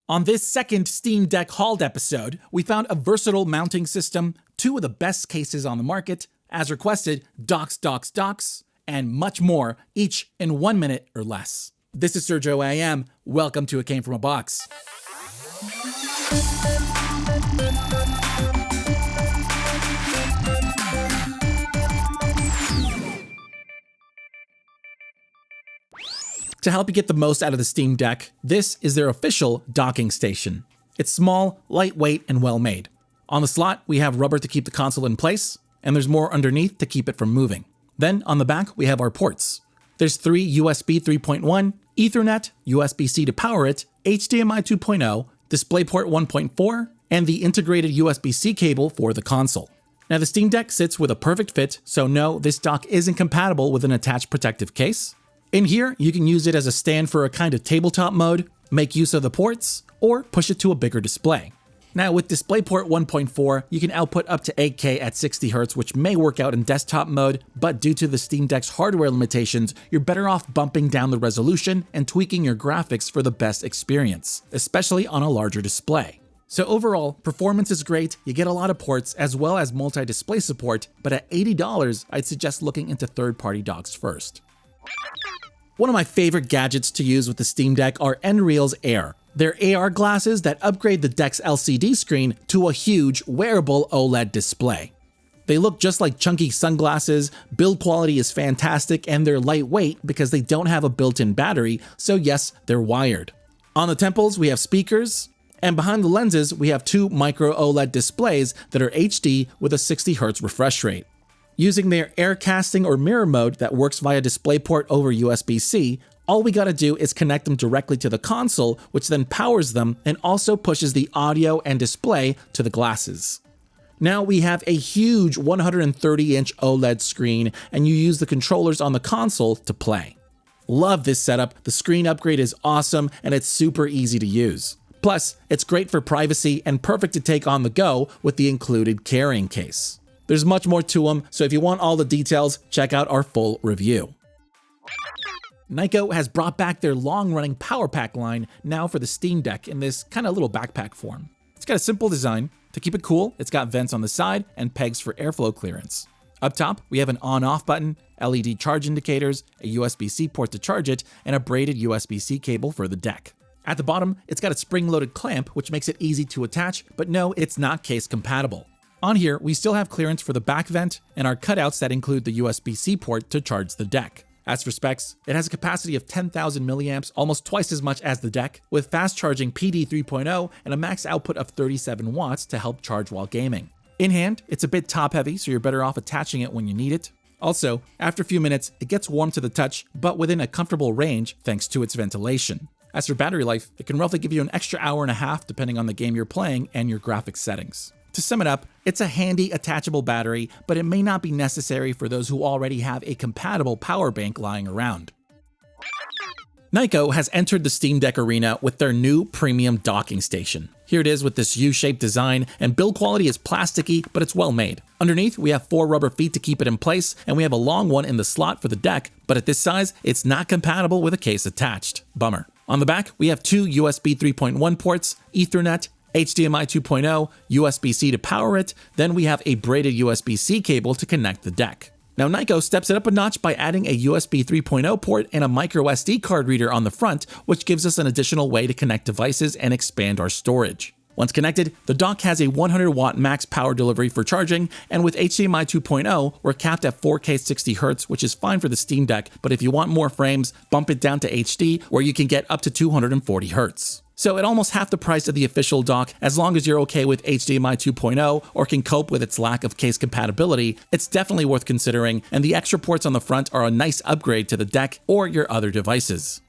On this second Steam Deck hauled episode, we found a versatile mounting system, 2 of the best cases on the market, as requested, docks, and much more, each in 1 minute or less. This is Sergio AM. Welcome to It Came From a Box. To help you get the most out of the Steam Deck, this is their official docking station. It's small, lightweight, and well made. On the slot, we have rubber to keep the console in place, and there's more underneath to keep it from moving. Then on the back, we have our ports. There's 3 USB 3.1, Ethernet, USB-C to power it, HDMI 2.0, DisplayPort 1.4, and the integrated USB-C cable for the console. Now the Steam Deck sits with a perfect fit, so no, this dock isn't compatible with an attached protective case. In here, you can use it as a stand for a kind of tabletop mode, make use of the ports, or push it to a bigger display. Now with DisplayPort 1.4, you can output up to 8K at 60Hz, which may work out in desktop mode, but due to the Steam Deck's hardware limitations, you're better off bumping down the resolution and tweaking your graphics for the best experience, especially on a larger display. So overall, performance is great, you get a lot of ports as well as multi-display support, but at $80, I'd suggest looking into third-party docks first. One of my favorite gadgets to use with the Steam Deck are Xreal Air. They're AR glasses that upgrade the Deck's LCD screen to a huge, wearable OLED display. They look just like chunky sunglasses, build quality is fantastic, and they're lightweight because they don't have a built-in battery, so yes, they're wired. On the temples, we have speakers, and behind the lenses, we have 2 micro OLED displays that are HD with a 60Hz refresh rate. Using their air casting or mirror mode that works via DisplayPort over USB-C, all we gotta do is connect them directly to the console, which then powers them and also pushes the audio and display to the glasses. Now we have a huge 130-inch OLED screen, and you use the controllers on the console to play. Love this setup, the screen upgrade is awesome, and it's super easy to use. Plus, it's great for privacy and perfect to take on the go with the included carrying case. There's much more to them, so if you want all the details, check out our full review. Nyko has brought back their long-running Power Pack line now for the Steam Deck in this kind of little backpack form. It's got a simple design. To keep it cool, it's got vents on the side and pegs for airflow clearance. Up top, we have an on-off button, LED charge indicators, a USB-C port to charge it, and a braided USB-C cable for the deck. At the bottom, it's got a spring-loaded clamp, which makes it easy to attach, but no, it's not case compatible. On here, we still have clearance for the back vent and our cutouts that include the USB-C port to charge the deck. As for specs, it has a capacity of 10,000 milliamps, almost twice as much as the deck, with fast charging PD 3.0 and a max output of 37 watts to help charge while gaming. In hand, it's a bit top heavy, so you're better off attaching it when you need it. Also, after a few minutes, it gets warm to the touch, but within a comfortable range thanks to its ventilation. As for battery life, it can roughly give you an extra hour and a half depending on the game you're playing and your graphics settings. To sum it up, it's a handy attachable battery, but it may not be necessary for those who already have a compatible power bank lying around. Nyko has entered the Steam Deck arena with their new premium docking station. Here it is with this U-shaped design, and build quality is plasticky, but it's well made. Underneath, we have 4 rubber feet to keep it in place, and we have a long one in the slot for the deck, but at this size, it's not compatible with a case attached. Bummer. On the back, we have 2 USB 3.1 ports, Ethernet, HDMI 2.0, USB-C to power it, then we have a braided USB-C cable to connect the deck. Now Nyko steps it up a notch by adding a USB 3.0 port and a micro SD card reader on the front, which gives us an additional way to connect devices and expand our storage. Once connected, the dock has a 100 watt max power delivery for charging, and with HDMI 2.0, we're capped at 4K 60Hz, which is fine for the Steam Deck, but if you want more frames, bump it down to HD, where you can get up to 240Hz. So at almost half the price of the official dock, as long as you're okay with HDMI 2.0 or can cope with its lack of case compatibility, it's definitely worth considering, and the extra ports on the front are a nice upgrade to the deck or your other devices.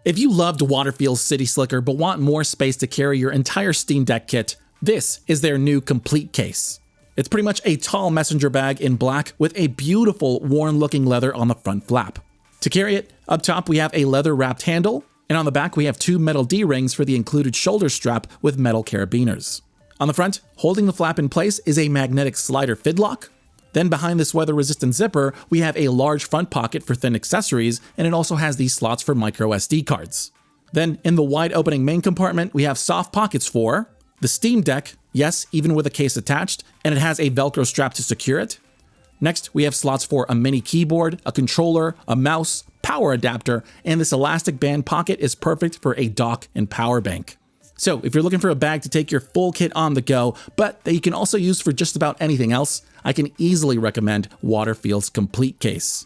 If you loved WaterField City Slicker but want more space to carry your entire Steam Deck kit, this is their new complete case. It's pretty much a tall messenger bag in black with a beautiful worn-looking leather on the front flap. To carry it, up top we have a leather-wrapped handle, and on the back we have 2 metal D-rings for the included shoulder strap with metal carabiners. On the front, holding the flap in place is a magnetic slider fidlock. Then behind this weather-resistant zipper, we have a large front pocket for thin accessories, and it also has these slots for micro SD cards. Then in the wide opening main compartment, we have soft pockets for the Steam Deck, yes, even with a case attached, and it has a Velcro strap to secure it. Next, we have slots for a mini keyboard, a controller, a mouse, power adapter, and this elastic band pocket is perfect for a dock and power bank. So if you're looking for a bag to take your full kit on the go, but that you can also use for just about anything else, I can easily recommend WaterField's complete case.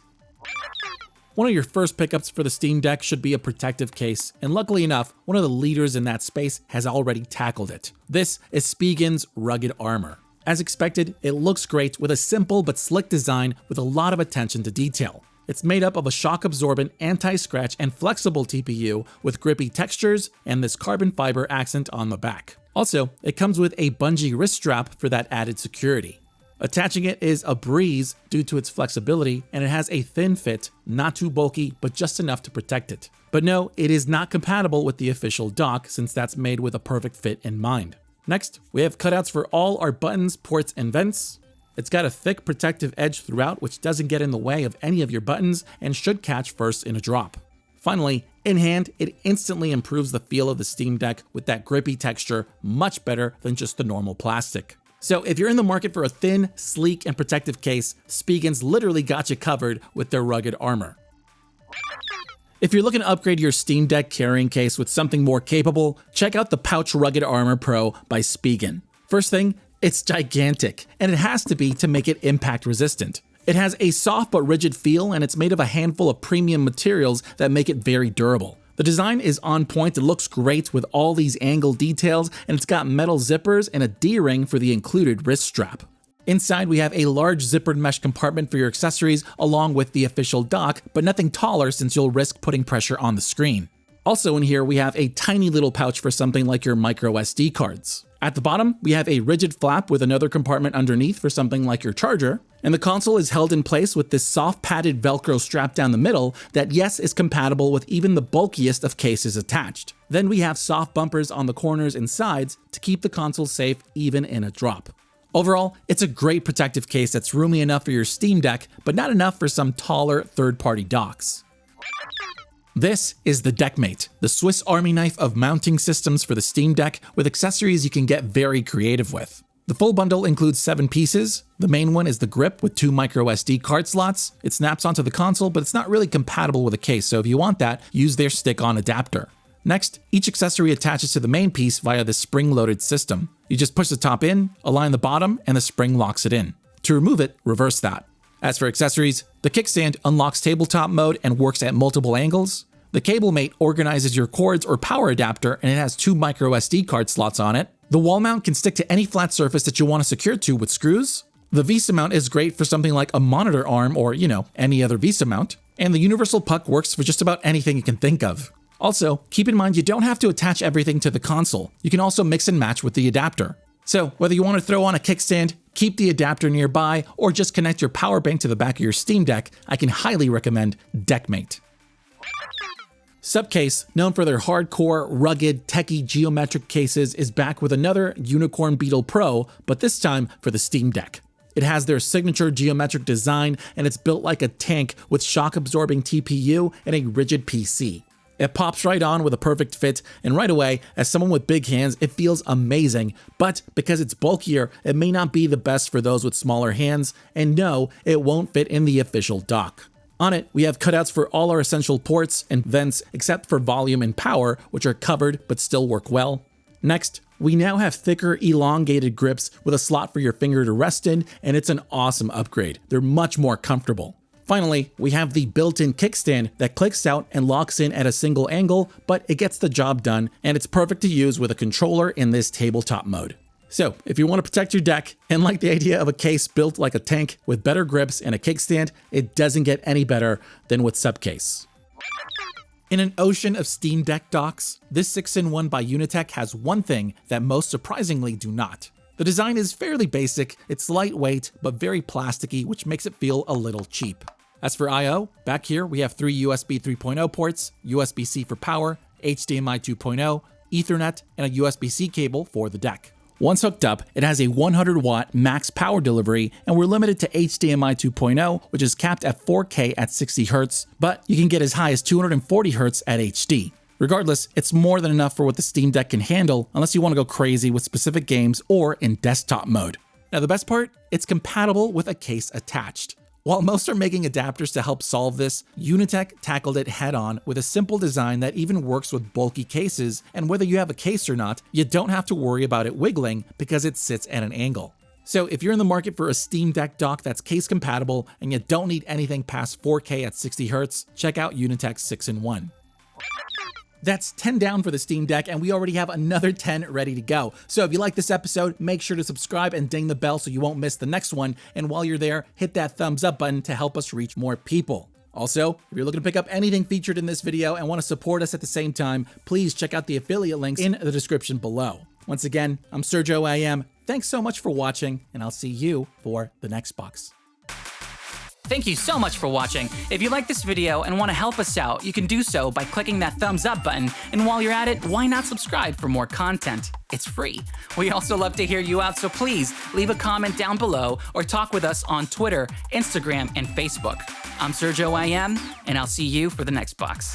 One of your first pickups for the Steam Deck should be a protective case, and luckily enough, one of the leaders in that space has already tackled it. This is Spigen's rugged armor. As expected, it looks great with a simple but slick design with a lot of attention to detail. It's made up of a shock-absorbent, anti-scratch, and flexible TPU with grippy textures and this carbon fiber accent on the back. Also, it comes with a bungee wrist strap for that added security. Attaching it is a breeze due to its flexibility, and it has a thin fit, not too bulky, but just enough to protect it. But no, it is not compatible with the official dock since that's made with a perfect fit in mind. Next, we have cutouts for all our buttons, ports, and vents. It's got a thick protective edge throughout which doesn't get in the way of any of your buttons and should catch first in a drop. Finally, in hand, it instantly improves the feel of the Steam Deck with that grippy texture, much better than just the normal plastic. So if you're in the market for a thin, sleek, and protective case, Spigen's literally got you covered with their rugged armor. If you're looking to upgrade your Steam Deck carrying case with something more capable, check out the Pouch Rugged Armor Pro by Spigen. First thing, it's gigantic, and it has to be to make it impact resistant. It has a soft but rigid feel, and it's made of a handful of premium materials that make it very durable. The design is on point, it looks great with all these angle details, and it's got metal zippers and a D-ring for the included wrist strap. Inside, we have a large zippered mesh compartment for your accessories along with the official dock, but nothing taller since you'll risk putting pressure on the screen. Also in here, we have a tiny little pouch for something like your micro SD cards. At the bottom, we have a rigid flap with another compartment underneath for something like your charger, and the console is held in place with this soft padded Velcro strap down the middle that, yes, is compatible with even the bulkiest of cases attached. Then we have soft bumpers on the corners and sides to keep the console safe even in a drop. Overall, it's a great protective case that's roomy enough for your Steam Deck, but not enough for some taller third-party docks. This is the DeckMate, the Swiss Army knife of mounting systems for the Steam Deck with accessories you can get very creative with. The full bundle includes 7 pieces. The main one is the grip with 2 micro SD card slots. It snaps onto the console, but it's not really compatible with a case, so if you want that, use their stick-on adapter. Next, each accessory attaches to the main piece via the spring-loaded system. You just push the top in, align the bottom, and the spring locks it in. To remove it, reverse that. As for accessories, the kickstand unlocks tabletop mode and works at multiple angles. The cable mate organizes your cords or power adapter, and it has 2 micro SD card slots on it. The wall mount can stick to any flat surface that you want to secure to with screws. The VESA mount is great for something like a monitor arm or, any other VESA mount. And the universal puck works for just about anything you can think of. Also, keep in mind you don't have to attach everything to the console. You can also mix and match with the adapter. So whether you want to throw on a kickstand, keep the adapter nearby, or just connect your power bank to the back of your Steam Deck, I can highly recommend DeckMate. Supcase, known for their hardcore, rugged, techie geometric cases, is back with another Unicorn Beetle Pro, but this time for the Steam Deck. It has their signature geometric design, and it's built like a tank with shock-absorbing TPU and a rigid PC. It pops right on with a perfect fit, and right away, as someone with big hands, it feels amazing, but because it's bulkier, it may not be the best for those with smaller hands, and no, it won't fit in the official dock. On it, we have cutouts for all our essential ports and vents except for volume and power, which are covered but still work well. Next, we now have thicker, elongated grips with a slot for your finger to rest in, and it's an awesome upgrade. They're much more comfortable. Finally, we have the built-in kickstand that clicks out and locks in at a single angle, but it gets the job done, and it's perfect to use with a controller in this tabletop mode. So, if you want to protect your deck and like the idea of a case built like a tank with better grips and a kickstand, it doesn't get any better than with Supcase. In an ocean of Steam Deck docks, this 6-in-1 by Unitek has one thing that most surprisingly do not. The design is fairly basic, it's lightweight, but very plasticky, which makes it feel a little cheap. As for I/O, back here we have 3 USB 3.0 ports, USB-C for power, HDMI 2.0, Ethernet, and a USB-C cable for the deck. Once hooked up, it has a 100-watt max power delivery, and we're limited to HDMI 2.0, which is capped at 4K at 60Hz, but you can get as high as 240Hz at HD. Regardless, it's more than enough for what the Steam Deck can handle unless you want to go crazy with specific games or in desktop mode. Now the best part, it's compatible with a case attached. While most are making adapters to help solve this, Unitek tackled it head-on with a simple design that even works with bulky cases, and whether you have a case or not, you don't have to worry about it wiggling because it sits at an angle. So if you're in the market for a Steam Deck dock that's case compatible and you don't need anything past 4K at 60Hz, check out Unitek's 6-in-1. That's 10 down for the Steam Deck, and we already have another 10 ready to go. So if you like this episode, make sure to subscribe and ding the bell so you won't miss the next one. And while you're there, hit that thumbs up button to help us reach more people. Also, if you're looking to pick up anything featured in this video and want to support us at the same time, please check out the affiliate links in the description below. Once again, I'm Sergio IM. Thanks so much for watching, and I'll see you for the next box. Thank you so much for watching. If you like this video and want to help us out, you can do so by clicking that thumbs up button. And while you're at it, why not subscribe for more content? It's free. We also love to hear you out, so please leave a comment down below or talk with us on Twitter, Instagram, and Facebook. I'm Sergio IM, and I'll see you for the next box.